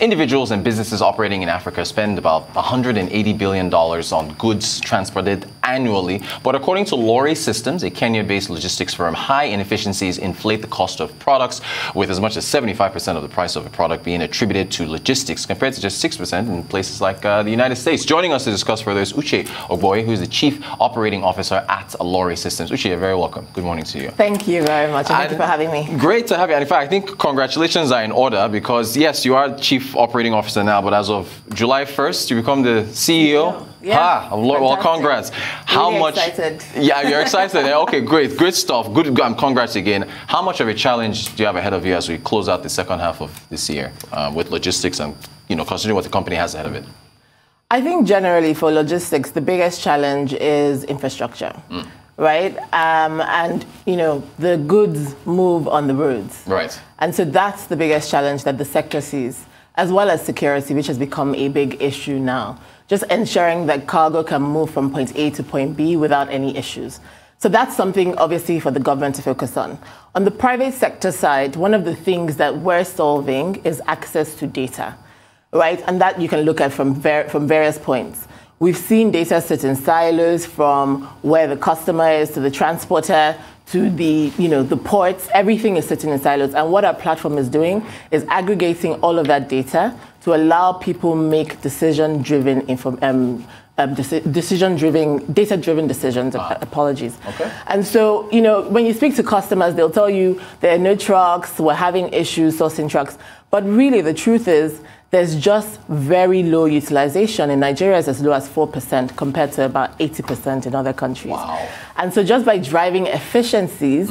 individuals and businesses operating in Africa spend about $180 billion on goods transported annually. But according to Lorry Systems, a Kenya-based logistics firm, high inefficiencies inflate the cost of products, with as much as 75% of the price of a product being attributed to logistics, compared to just 6% in places like the United States. Joining us to discuss further is Uche Ogboi, who is the Chief Operating Officer at Lorry Systems. Uche, you're very welcome. Good morning to you. Thank you very much. Thank you for having me. Great to have you. And in fact, I think congratulations are in order, because yes, you are Chief Operating Officer now, but as of July 1st, you become the CEO. Yeah. Well, congrats. How really much? Excited. Yeah, you're excited. Okay, great stuff. Good. Congrats again. How much of a challenge do you have ahead of you as we close out the second half of this year with logistics and, considering what the company has ahead of it? I think generally for logistics, the biggest challenge is infrastructure. Right? And, the goods move on the roads. Right. And so that's the biggest challenge that the sector sees, as well as security, which has become a big issue now. Just ensuring that cargo can move from point A to point B without any issues. So that's something, obviously, for the government to focus on. On the private sector side, one of the things that we're solving is access to data, right? And that you can look at from various points. We've seen data sit in silos, from where the customer is to the transporter to the, the ports. Everything is sitting in silos. And what our platform is doing is aggregating all of that data to allow people make data-driven decisions. Apologies. Okay. And so, when you speak to customers, they'll tell you there are no trucks, we're having issues sourcing trucks. But really, the truth is, there's just very low utilization. In Nigeria, it's as low as 4% compared to about 80% in other countries. Wow. And so just by driving efficiencies,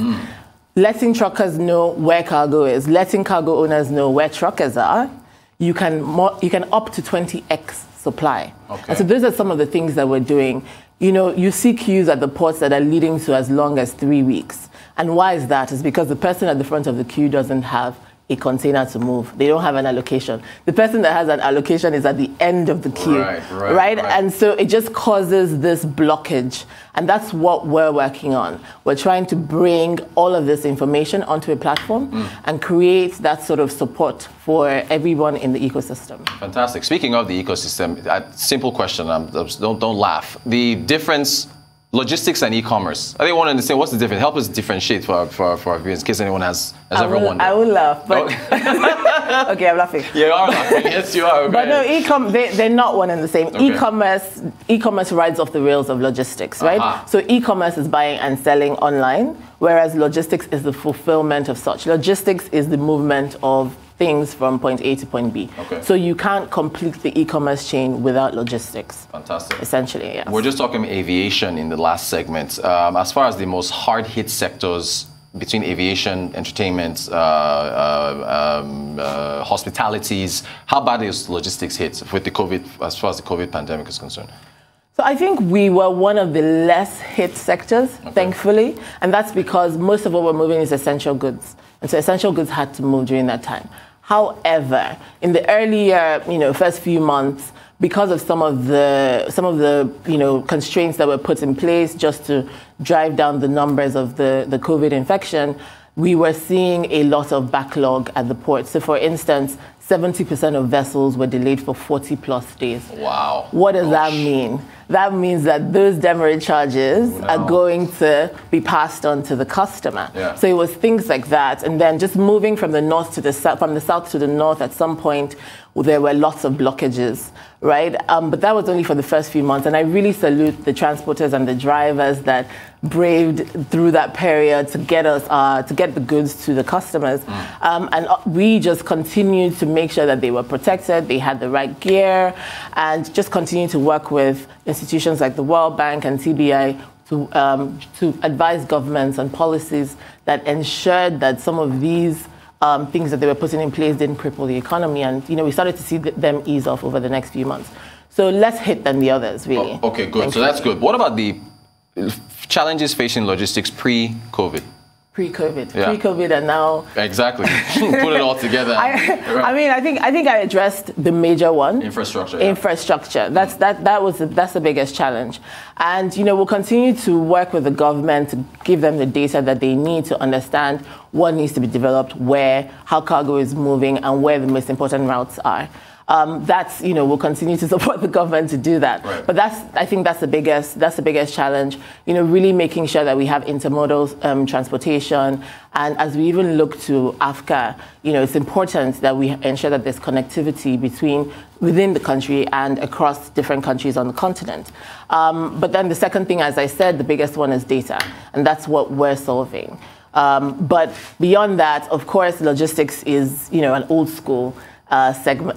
letting truckers know where cargo is, letting cargo owners know where truckers are, you can up to 20x supply. Okay. And so those are some of the things that we're doing. You see queues at the ports that are leading to as long as 3 weeks. And why is that? It's because the person at the front of the queue doesn't have a container to move. They don't have an allocation. The person that has an allocation is at the end of the queue, right? And so it just causes this blockage. And that's what we're working on. We're trying to bring all of this information onto a platform and create that sort of support for everyone in the ecosystem. Fantastic. Speaking of the ecosystem, simple question, don't laugh. The difference, logistics and e-commerce. I think I want to understand what's the difference. Help us differentiate for our viewers, in case anyone has ever wondered. I will laugh, but okay, I'm laughing. Yeah, you are laughing. Yes, you are. But no, they're not one and the same. Okay. E-commerce rides off the rails of logistics, right? So e-commerce is buying and selling online, whereas logistics is the fulfillment of such. Logistics is the movement of things from point A to point B. Okay. So you can't complete the e-commerce chain without logistics. Fantastic. Essentially, yes. We're just talking aviation in the last segment. As far as the most hard-hit sectors between aviation, entertainment, hospitalities, how bad is logistics hit with the COVID, as far as the COVID pandemic is concerned? So I think we were one of the less hit sectors, thankfully, and that's because most of what we're moving is essential goods. And so essential goods had to move during that time. However, in the earlier, first few months, because of some of the constraints that were put in place just to drive down the numbers of the COVID infection, we were seeing a lot of backlog at the port. So for instance, 70% of vessels were delayed for 40+ days. Wow. What does that mean? That means that those demurrage charges are going to be passed on to the customer. Yeah. So it was things like that. And then just moving from the north to the south, from the south to the north, at some point, there were lots of blockages, right? But that was only for the first few months. And I really salute the transporters and the drivers that braved through that period to get the goods to the customers. And we just continued to make sure that they were protected, they had the right gear, and just continue to work with institutions like the World Bank and TBI to advise governments on policies that ensured that some of these things that they were putting in place didn't cripple the economy. And, we started to see them ease off over the next few months. So less hit than the others, really. Okay, good. So that's good. What about the challenges facing logistics pre-COVID? Pre-COVID, Yeah. pre-COVID, and now Exactly. Put it all together. I mean, I think I addressed the major one. Infrastructure. Yeah. Infrastructure. That's the biggest challenge, and we'll continue to work with the government to give them the data that they need to understand what needs to be developed, where, how cargo is moving, and where the most important routes are. We'll continue to support the government to do that. Right. But I think that's the biggest challenge. Really making sure that we have intermodal transportation, and as we even look to Africa, it's important that we ensure that there's connectivity within the country and across different countries on the continent. But then the second thing, as I said, the biggest one is data, and that's what we're solving. But beyond that, of course, logistics is an old school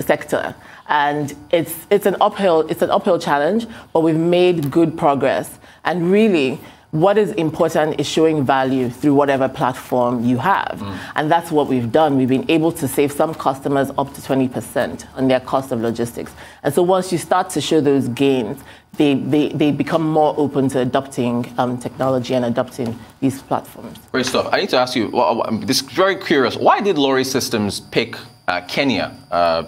sector, and it's an uphill challenge, but we've made good progress. And really, what is important is showing value through whatever platform you have, and that's what we've done. We've been able to save some customers up to 20% on their cost of logistics, and so once you start to show those gains, they become more open to adopting technology and adopting these platforms. Great stuff. I need to ask you, I'm just very curious, why did Lorry Systems pick Kenya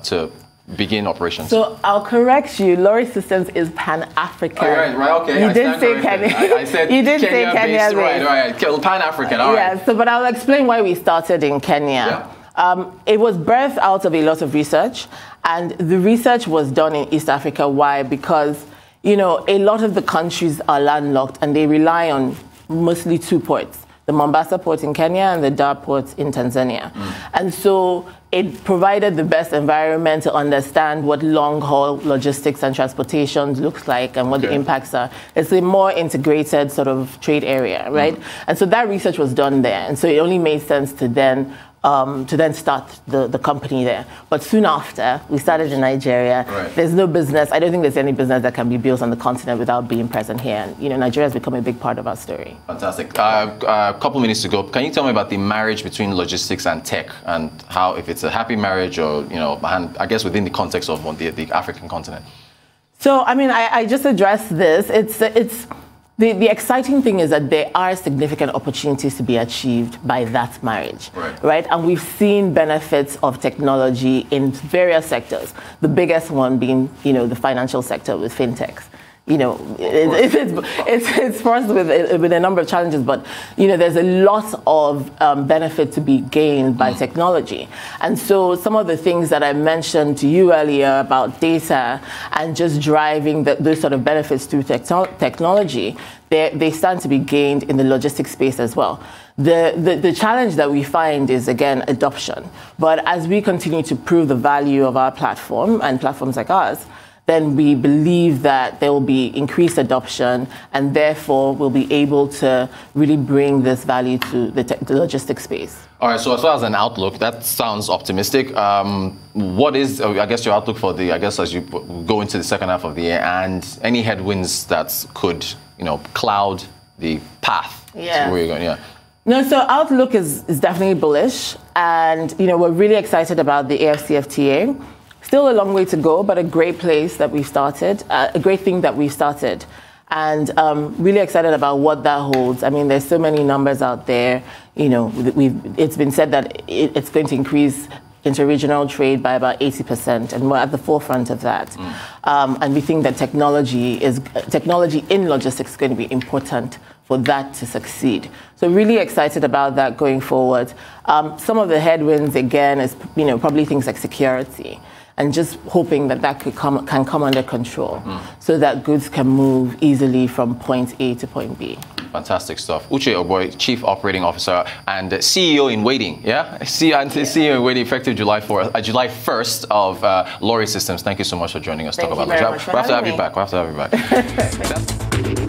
to begin operations? So I'll correct you. Lorry Systems is Pan-African. Oh, right, okay. You didn't say Kenya. I said you didn't say Kenya. Right. Pan-African. All right. Yeah. So, but I'll explain why we started in Kenya. Yeah. It was birthed out of a lot of research, and the research was done in East Africa. Why? Because a lot of the countries are landlocked, and they rely on mostly two ports: the Mombasa port in Kenya and the Dar port in Tanzania. And so it provided the best environment to understand what long-haul logistics and transportation looks like and what the impacts are. It's a more integrated sort of trade area, right? And so that research was done there. And so it only made sense to then start the company there. But soon after, we started in Nigeria. Right. There's no business. I don't think there's any business that can be built on the continent without being present here. And, Nigeria has become a big part of our story. Fantastic. A couple minutes to go. Can you tell me about the marriage between logistics and tech, and how, if it's a happy marriage or, and I guess within the context of the African continent? So, I mean, I just addressed this. The exciting thing is that there are significant opportunities to be achieved by that marriage, right? And we've seen benefits of technology in various sectors. The biggest one being, the financial sector with fintechs. It's forced with a number of challenges, but there's a lot of benefit to be gained by technology. And so some of the things that I mentioned to you earlier about data and just driving those sort of benefits through technology, they stand to be gained in the logistics space as well. The challenge that we find is, again, adoption. But as we continue to prove the value of our platform and platforms like ours, then we believe that there will be increased adoption, and therefore we'll be able to really bring this value to the logistics space. All right, so as far as an outlook, that sounds optimistic. What is, I guess, your outlook for as you go into the second half of the year, and any headwinds that could, cloud the path to where you're going? Yeah. No, so outlook is definitely bullish, and we're really excited about the AfCFTA. Still a long way to go, but a great place that we've started, a great thing that we've started, and really excited about what that holds. I mean, there's so many numbers out there. It's been said that it's going to increase interregional trade by about 80%, and we're at the forefront of that. And we think that technology in logistics is going to be important for that to succeed. So really excited about that going forward. Some of the headwinds, again, is probably things like security, and just hoping that can come under control, so that goods can move easily from point A to point B. Fantastic stuff. Uche Ogboi, Chief Operating Officer and CEO in waiting. Yeah, CEO in waiting, effective July 1st of Lorry Systems. Thank you so much for joining us. Thank you very much for having me. We'll have to have you back.